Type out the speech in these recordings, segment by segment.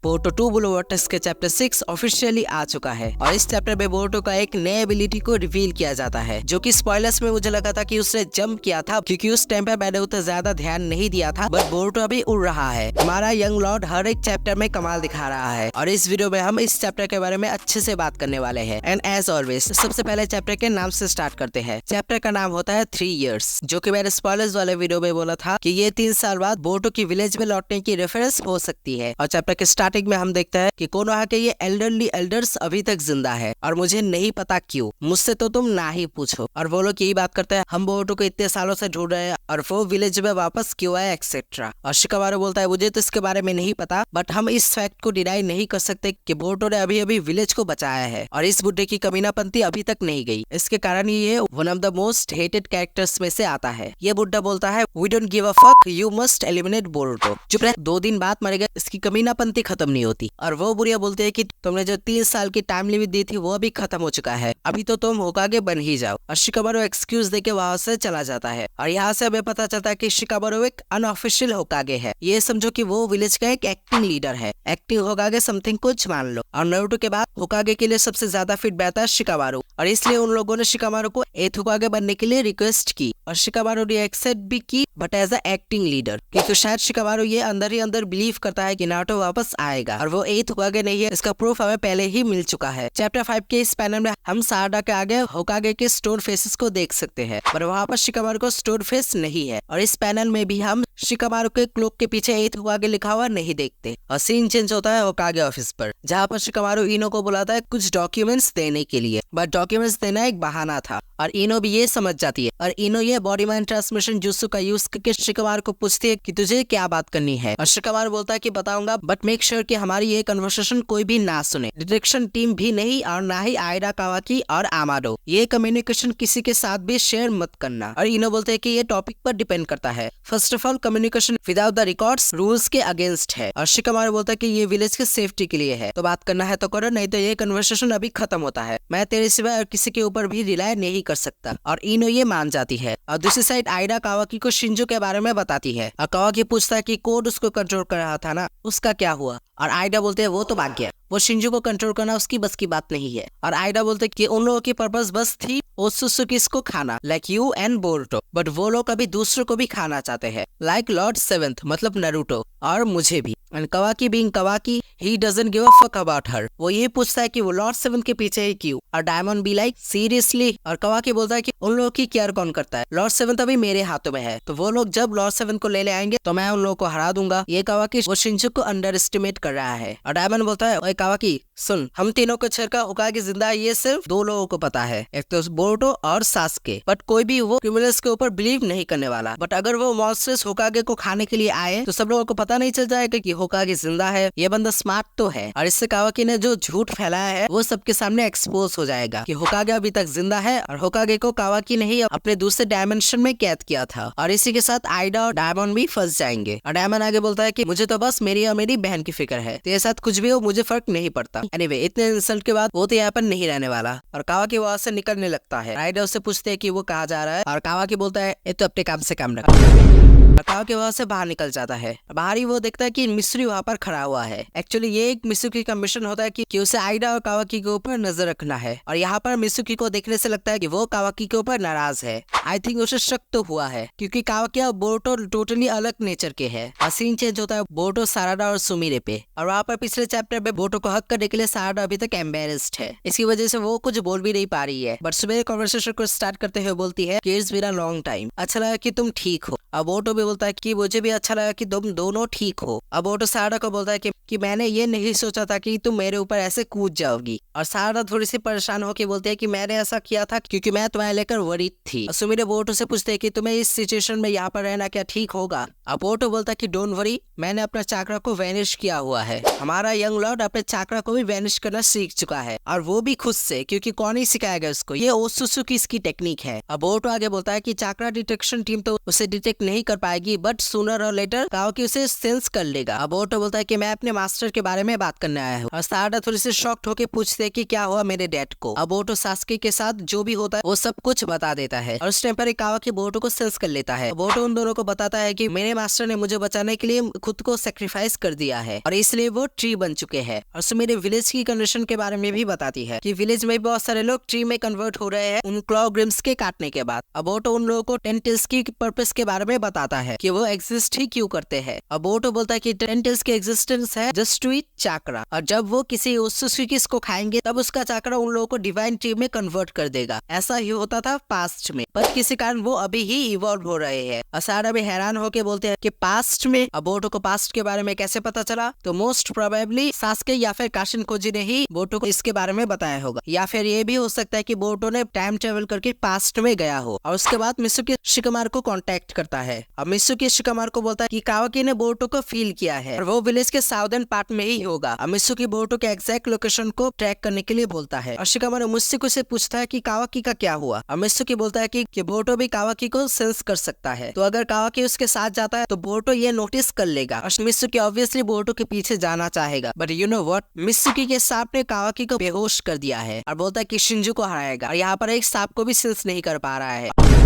Boruto 2 blue vertex के chapter 6 officially आ चुका है और इस चैप्टर में बोरुटो का एक नए एबिलिटी को रिवील किया जाता है, जो कि स्पॉयलर्स में मुझे लगा था कि उसने जंप किया था, क्योंकि उस टाइम पे मैंने उतना ज्यादा ध्यान नहीं दिया था। बट बोरुटो अभी उड़ रहा है। हमारा यंग लॉर्ड हर एक चैप्टर में कमाल दिखा रहा है और इस वीडियो में हम इस चैप्टर के बारे में अच्छे से बात करने वाले हैं। एंड एज ऑलवेज सबसे पहले चैप्टर के नाम से स्टार्ट करते हैं। चैप्टर का नाम होता है 3 इयर्स, जो कि मैंने स्पॉयलर्स वाले वीडियो में बोला था कि ये 3 साल बाद बोरुटो की विलेज में लौटने की रेफरेंस हो सकती है। और चैप्टर के स्टार्टिंग में हम देखते हैं कि कोनोहा के ये एल्डर्स अभी तक जिंदा है और मुझे नहीं पता क्यों, मुझसे तो तुम ना ही पूछो। और वो लोग यही बात करते हैं, हम बोरुटो को इतने सालों से ढूंढ रहे हैं और वो विलेज में वापस क्यों आया एक्सेट्रा। और शिकामारू बोलता है मुझे तो इसके बारे में नहीं पता, बट हम इस फैक्ट को डिनाई नहीं कर सकते कि बोरुटो ने अभी अभी विलेज को बचाया है और इस बुड्ढे की कमीनापंती अभी तक नहीं गई। इसके कारण ये one of the most hated characters में से आता है। ये बुड्ढा बोलता है we don't give a fuck, you must eliminate Boruto. चुप रह, 2 दिन बाद मरेगा, इसकी कमीनापंती खत्म नहीं होती। और वो बुढ़िया बोलते है कि तुमने जो 3 साल की टाइम लिमिट दी थी वो अभी खत्म हो चुका है, अभी तो तुम होकागे बन ही जाओ। और शिकामारू एक्सक्यूज देके वहां से चला जाता है और यहाँ से हमें पता चलता है कि शिकामारू एक अनऑफिशियल होकागे है। ये समझो कि वो विलेज का एक एक्टिंग लीडर है। एक्टिंग होकागे समथिंग कुछ मान लो। और नारुतो के बाद होकागे के लिए सबसे ज्यादा फिट बैठा है शिकामारू, और इसलिए उन लोगों ने शिकामारू को 8th होकागे बनने के लिए रिक्वेस्ट की और शिकामारू ने एक्सेप्ट भी की, but as a acting leader, क्योंकि शायद शिकामारू ये अंदर ही अंदर बिलीव करता है कि नारुतो वापस आएगा और वो 8th होकागे नहीं है। इसका प्रूफ हमें पहले ही मिल चुका है। चैप्टर 5 के इस पैनल में हम सारडा के आगे होकागे के स्टोन फेसेस को देख सकते हैं, पर वहाँ पर शिकामारू को स्टोन फेस नहीं है। और इस पैनल में भी हम शिकामारू के क्लोक के पीछे 8th होकागे लिखा हुआ नहीं देखते। और सीन चेंज होता है होकागे ऑफिस पर, जहाँ पर शिकामारू इनो को बुलाता है कुछ डॉक्यूमेंट्स देने के लिए, बट डॉक्यूमेंट्स देना एक बहाना था और इनो भी ये समझ जाती है। और इनो ये बॉडी माइंड ट्रांसमिशन जुत्सु का यूज करके शिकामारू को पूछती है कि तुझे क्या बात करनी है। और शिकामारू बोलता है कि बताऊंगा, बट मेक श्योर कि हमारी ये कन्वर्सेशन कोई भी ना सुने, डिटेक्शन टीम भी नहीं और ना ही आयरा कावाकी और आमाडो। ये कम्युनिकेशन किसी के साथ भी शेयर मत करना। और इनो बोलते हैं कि ये टॉपिक पर डिपेंड करता है। First of all communication without the records rules के अगेंस्ट है। और शिकामारू बोलता है कि ये विलेज के सेफ्टी के लिए है, तो बात करना है तो करो, नहीं तो ये कन्वर्सेशन अभी खत्म होता है। मैं तेरे सिवाय और किसी के ऊपर भी रिलाय नहीं कर सकता। और इनो ये मान जाती है। और दूसरी साइड आयरा कावाकी को शिंजो के बारे में बताती है और कावाकी पूछता है कि कोड उसको कंट्रोल कर रहा था ना, उसका क्या हुआ। और आयडा बोलते हैं वो तो भाग गया, वो शिंजो को कंट्रोल करना उसकी बस की बात नहीं है। और आयडा बोलते हैं कि उन लोगों की पर्पस बस थी ओत्सुत्सुकी को खाना, like you and Boruto, but वो लोग अभी दूसरों को भी खाना चाहते हैं, लाइक लॉर्ड 7th मतलब नारुतो और मुझे भी। And कावाकी being कावाकी, he doesn't give a fuck about her. वो ये पूछता है कि वो लॉर्ड 7 के पीछे ही क्यों। और डायमंड भी लाइक सीरियसली। और कावाकी बोलता है कि उन लोगों की केयर कौन करता है, लॉर्ड 7 अभी मेरे हाथों में है, तो वो लोग जब लॉर्ड 7 को ले आएंगे तो मैं उन लोगों को हरा दूंगा। ये कावाकी वो शिंजो को अंडर एस्टिमेट कर रहा है। और डायमंड बोलता है ओए कावाकी सुन, हम तीनों को छेड़कर होकागे जिंदा है ये सिर्फ 2 लोगों को पता है, एक तो बोरुटो और सासुके, बट कोई भी वो क्रिमिनल्स के ऊपर बिलीव नहीं करने वाला। बट अगर वो मॉन्स्टर्स होकागे को खाने के लिए आए तो सब लोगों को पता नहीं चल जाएगा कि होकागे जिंदा है, ये बंदा स्मार्ट तो है। और इससे कावाकी ने जो झूठ फैलाया है वो सबके सामने एक्सपोज हो जाएगा कि होकागे अभी तक जिंदा है और होकागे को कावाकी ने ही अपने दूसरे डायमेंशन में कैद किया था। और इसी के साथ आयडा और डायमंड भी फंस जाएंगे। और डायमंड आगे बोलता है कि मुझे तो बस मेरी और मेरी बहन की फिक्र है, तेरे साथ कुछ भी हो मुझे फर्क नहीं पड़ता। एनीवे, इतने इंसल्ट के बाद वो तो यहाँ पर नहीं रहने वाला और कावाकी वहां से निकलने लगता है। आयडा उससे पूछते हैं कि वो कहाँ जा रहा है और कावाकी बोलता है ये तो अपने काम से काम रखा। कावाकी वहां से बाहर निकल जाता है। बाहर ही वो देखता है कि मिस्री वहां पर खड़ा हुआ है। एक्चुअली ये एक मिसुकी का मिशन होता है कि उसे आयडा और कावाकी के ऊपर नजर रखना है। और यहाँ पर मिसुकी को देखने से लगता है कि वो कावाकी के ऊपर नाराज है। आई थिंक उसे शक तो हुआ है, क्योंकि कावाकी और बोरुटो टोटली अलग नेचर के है। और सीन चेंज होता है बोरुटो, साराडा और सुमिरे पे। और वहाँ पर पिछले चैप्टर में बोरुटो को हक करने के लिए साराडा अभी तक एम्बेरेस्ड है, इसकी वजह से वो कुछ बोल भी नहीं पा रही है। बट सुबह कन्वर्सेशन को स्टार्ट करते हुए बोलती है कि it's been a long time, अच्छा लगा कि तुम ठीक हो। अब बोरुटो भी बोलता है कि मुझे भी अच्छा लगा कि तुम दोनों ठीक हो। अब बोरुटो साराडा को बोलता है कि मैंने ये नहीं सोचा था कि तुम मेरे ऊपर ऐसे कूद जाओगी। और साराडा थोड़ी सी परेशान होकर बोलती है कि मैंने ऐसा किया था क्योंकि मैं तुम्हें लेकर वरीड थी। और सुमिरे बोरुटो से पूछते हैं कि तुम्हें इस सिचुएशन में यहाँ पर रहना क्या ठीक होगा। अब बोरुटो बोलता है कि डोंट वरी, मैंने अपना चाकरा को वैनिश किया हुआ है। हमारा यंग लॉर्ड अपने चाकरा को भी वैनिश करना सीख चुका है और वो भी खुद से, क्योंकि कौन ही सिखाएगा उसको, ये ओत्सुत्सुकी इसकी टेक्निक है। अब बोरुटो आगे बोलता है कि चाकरा डिटेक्शन टीम तो उसे डिटेक्ट नहीं कर पाएगी, बट सूनर और लेटर कावाकी उसे सेंस कर लेगा। अब बोरुटो बोलता है कि मैं अपने मास्टर के बारे में बात करने आया हूँ। और साराडा थोड़ी सी शॉक्ड होकर पूछते है कि क्या हुआ मेरे डैड को। अब बोरुतो सास्के के साथ जो भी होता है वो सब कुछ बता देता है और उस टाइम पर कावाकी बोरुतो को सेंस कर लेता है। बोरुतो उन दोनों को बताता है कि मेरे मास्टर ने मुझे बचाने के लिए खुद को सेक्रीफाइस कर दिया है और इसलिए वो ट्री बन चुके हैं। और उसमें मेरे विलेज की कंडीशन के बारे में भी बताती है कि विलेज में बहुत सारे लोग ट्री में कन्वर्ट हो रहे हैं उन क्लॉ ग्रिम्स के काटने के बाद। अब बोरुतो उन लोगों को 10 टेल्स की पर्पस के बारे में बताता है कि वो एग्जिस्ट ही क्यों करते हैं। अब बोरुतो बोलता है कि 10 टेल्स की एग्जिस्टेंस है जस्ट टू ईट चाकरा, और जब वो किसी ओत्सुकी को खाएंगे तब उसका चाकरा उन लोगों को डिवाइन ट्री में कन्वर्ट कर देगा। ऐसा ही होता था पास्ट में, पर किसी कारण वो अभी ही इवॉल्व हो रहे हैं। असारा भी हैरान होके बोलते हैं कि पास्ट में। अब बोरुतो को पास्ट के बारे में कैसे पता चला? तो मोस्ट प्रोबेबली सास्के या फिर काशिन खोजी ने ही बोरुतो को इसके बारे में बताया होगा, या फिर ये भी हो सकता है कि बोरुतो ने टाइम ट्रेवल करके पास्ट में गया हो और उसके बाद मित्सुकी शिकामारु को कांटेक्ट करता है। अब मित्सुकी शिकामारु को बोलता है कि कावाकी ने बोरुतो को फील किया है और वो विलेज के साउदर्न पार्ट में ही होगा। अब मित्सुकी बोरुतो के एग्जैक्ट लोकेशन को ट्रैक करने के लिए बोलता है और शिकामारु मुझसे से पूछता है कि कावाकी का क्या हुआ। और मित्सुकी बोलता है कि बोरुतो भी कावाकी को सेंस कर सकता है, तो अगर कावाकी उसके साथ जाता है तो बोरुतो ये नोटिस कर लेगा और मित्सुकी ऑब्वियसली बोरुतो के पीछे जाना चाहेगा। बट यू नो व्हाट, मित्सुकी के सांप ने कावाकी को बेहोश कर दिया है और बोलता है कि शिंजू को हराएगा और यहाँ पर एक सांप को भी सेंस नहीं कर पा रहा है।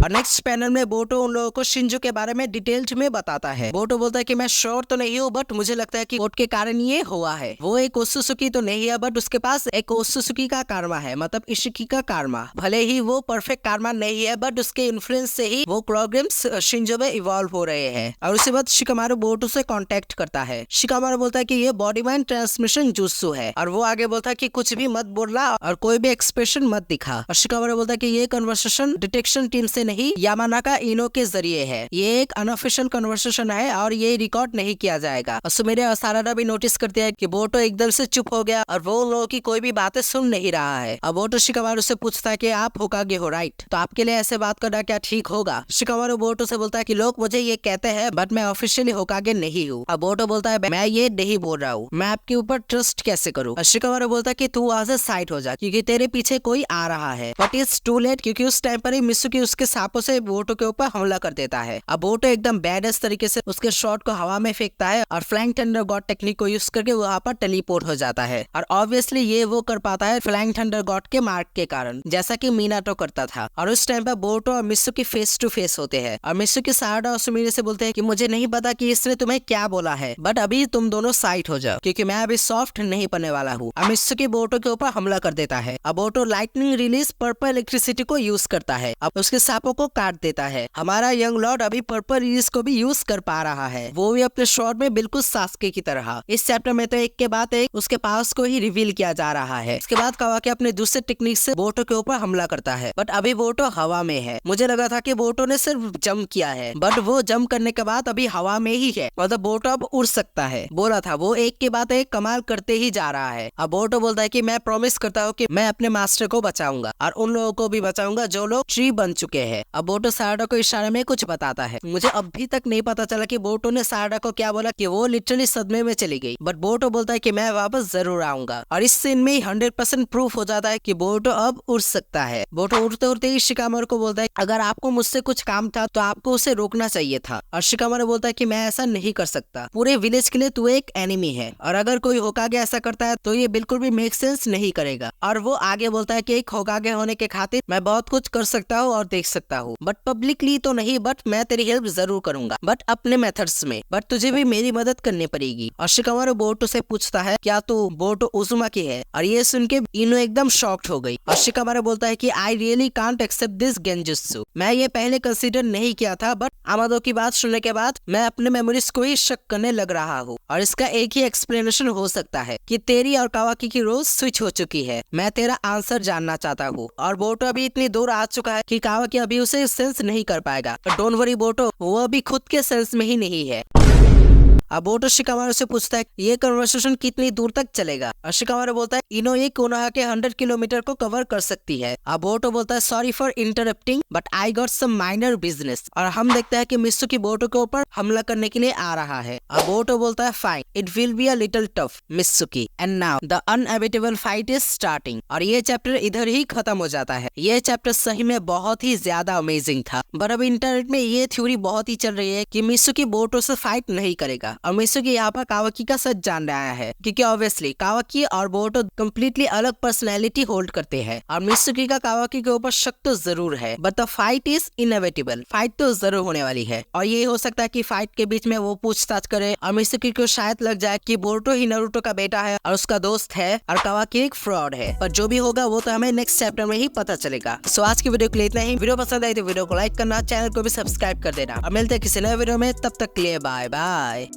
और नेक्स्ट पैनल में बोरुतो उन लोगों को शिंजू के बारे में डिटेल्ड में बताता है। बोरुतो बोलता है कि मैं श्योर तो नहीं हूँ बट मुझे लगता है कि कोट के कारण ये हुआ है। वो एक ओत्सुकी तो नहीं है बट उसके पास एक ओत्सुकी का कार्मा है, मतलब इशिकी का कार्मा। भले ही वो परफेक्ट कार्मा नहीं है बट उसके इन्फ्लुएंस से ही वो प्रोग्राम्स शिंजू में इवॉल्व हो रहे हैं। और उसके बाद शिकामारु बोरुतो से कांटेक्ट करता है। शिकामारु बोलता है कि ये बॉडी माइंड ट्रांसमिशन जुत्सु है और वो आगे बोलता है कि कुछ भी मत बोलना और कोई भी एक्सप्रेशन मत दिखा। और शिकामारु बोलता है कि ये कन्वर्सेशन डिटेक्शन टीम से नहीं यामानाका इनो के जरिए है। ये एक अनऑफिशियल कन्वर्सेशन है और ये रिकॉर्ड नहीं किया जाएगा। और सुमेरे और सारारा भी नोटिस करते हैं कि बोरुतो एकदम से चुप हो गया और वो लोगों की कोई भी बातें सुन नहीं रहा है। अब बोरुतो शिकामारु से पूछता है कि आप होकागे हो राइट, तो आपके लिए ऐसे बात करना क्या ठीक होगा? शिकामारु बोरुतो से बोलता है कि लोग मुझे ये कहते हैं बट मैं ऑफिशियली होकागे नहीं हूँ। अब बोरुतो बोलता है मैं ये नहीं बोल रहा हूँ, मैं आपके ऊपर ट्रस्ट कैसे करूँ? शिकामारु बोलता है कि तू वहां से साइड हो जा क्योंकि तेरे पीछे कोई आ रहा है। बट इट्स टू लेट क्योंकि उस टाइम पर ही मित्सुकी उसके सांपों से बोरुतो के ऊपर हमला कर देता है। अब बोरुतो एकदम बैडस तरीके से उसके शॉट को हवा में फेंकता है और फ्लाइंग थंडर गॉड टेक्निक को यूज करके वहाँ पर टेलीपोर्ट हो जाता है। और ऑब्वियसली ये वो कर पाता है फ्लाइंग थंडर गॉड के मार्क के कारण, जैसा कि मीनाटो करता था। और उस टाइम पर बोरुतो और मित्सुकी फेस टू फेस होते हैं और मित्सुकी साराडा और सुमिरे से बोलते हैं कि मुझे नहीं पता कि इसने तुम्हें क्या बोला है बट अभी तुम दोनों साइड हो जाओ क्योंकि मैं अभी सॉफ्ट नहीं पड़ने वाला हूँ। और मित्सुकी बोरुतो के ऊपर हमला कर देता है। अब Boruto lightning release purple electricity को यूज करता है, अब उसके सांपों को काट देता है। हमारा यंग लॉर्ड अभी पर्पल रिलीज को भी यूज कर पा रहा है, वो भी अपने शॉट में बिल्कुल सास्के की तरह। इस चैप्टर में तो एक के बाद एक उसके पास को ही रिवील किया जा रहा है। इसके बाद कावाकी अपने दूसरे टेक्निक से बोरुतो के ऊपर हमला करता है बट अभी बोरुतो हवा में है। मुझे लगा था कि बोरुतो ने सिर्फ जंप किया है बट वो जंप करने के बाद अभी हवा में ही है, मतलब बोरुतो अब उड़ सकता है। बोला था वो एक के बाद एक कमाल करते ही जा रहा है। अब बोरुतो बोलता है कि मैं प्रॉमिस करता हूँ कि मैं अपने मास्टर को बचाऊंगा और उन लोगों को भी बचाऊंगा जो लोग ट्री बन चुके हैं। अब बोरुतो साराडा को इशारे में कुछ बताता है। मुझे अभी तक नहीं पता चला कि बोरुतो ने साराडा को क्या बोला कि वो लिटरली सदमे में चली गई, बट बोरुतो बोलता है कि मैं वापस जरूर आऊंगा। और इस सीन में 100% प्रूफ हो जाता है कि बोरुतो अब उड़ सकता है। बोरुतो उड़ते उड़ते ही शिकामारु को बोलता है अगर आपको मुझसे कुछ काम था तो आपको उसे रोकना चाहिए था। और शिकामारु बोलता है कि मैं ऐसा नहीं कर सकता, पूरे विलेज के लिए तू एक एनिमी है और अगर कोई होकागे ऐसा करता है तो ये बिल्कुल भी मेक सेंस नहीं करेगा। और वो आगे बोलता है कि एक होकागे होने के खातिर मैं बहुत कुछ कर सकता हूँ और देख सकता हूँ बट पब्लिकली तो नहीं, बट मैं तेरी हेल्प जरूर करूंगा बट अपने मेथड्स में, बट तुझे भी मेरी मदद करनी पड़ेगी। और शिकामारु बोरुतो से पूछता है क्या तू बोरुतो उजुमाकी है? और ये सुन के इनो एकदम शॉक्ड हो गई। और शिकामारु बोलता है कि I really can't accept this genjutsu, मैं ये पहले कंसीडर नहीं किया था बट आमादो की बात सुनने के बाद मैं अपने मेमोरीज को ही शक करने लग रहा हूँ। और इसका एक ही एक्सप्लेनेशन हो सकता है कि तेरी और कावाकी की रोल स्विच हो चुकी है। मैं तेरा आंसर जानना चाहता हूँ। और बोरुतो अभी इतनी दूर आ चुका है कि कावाकी अभी उसे सेंस नहीं कर पाएगा। डोंट वरी बोरुतो, वो अभी खुद के सेंस में ही नहीं है। अब बोरुतो शिकामारु से पूछता है ये कन्वर्सेशन कितनी दूर तक चलेगा? और शिकामारु बोलता है इनो ये कोनोहा के 100 किलोमीटर को कवर कर सकती है। अब बोरुतो बोलता है sorry for interrupting but I got some minor business. और हम देखते हैं कि मित्सुकी बोरुतो के ऊपर हमला करने के लिए आ रहा है। अब बोरुतो बोलता है fine, it will be a little tough Mitsuki and now the inevitable fight is starting. और ये चैप्टर इधर ही खत्म हो जाता है। ये चैप्टर सही में बहुत ही ज्यादा अमेजिंग था। बट अब इंटरनेट में ये थ्योरी बहुत ही चल रही है कि मित्सुकी बोरुतो से फाइट नहीं करेगा और मित्सुकी यहाँ पर कावाकी का सच जान रहा है, क्योंकि ऑब्वियसली कावाकी और बोरुतो कम्प्लीटली अलग पर्सनैलिटी होल्ड करते हैं और मित्सुकी का कावाकी के ऊपर शक तो जरूर है, but the fight is inevitable. Fight तो जरूर होने वाली है और ये हो सकता है कि फाइट के बीच में वो पूछताछ करे और मित्सुकी को शायद लग जाए कि बोरुतो ही नारुतो का बेटा है और उसका दोस्त है और कावाकी एक फ्रॉड है। पर जो भी होगा वो तो हमें नेक्स्ट चैप्टर में ही पता चलेगा। सो आज की वीडियो के लिए इतना ही। वीडियो पसंद आई तो वीडियो को लाइक करना, चैनल को भी सब्सक्राइब कर देना और मिलते हैं किसी नए वीडियो में। तब तक के लिए बाय बाय।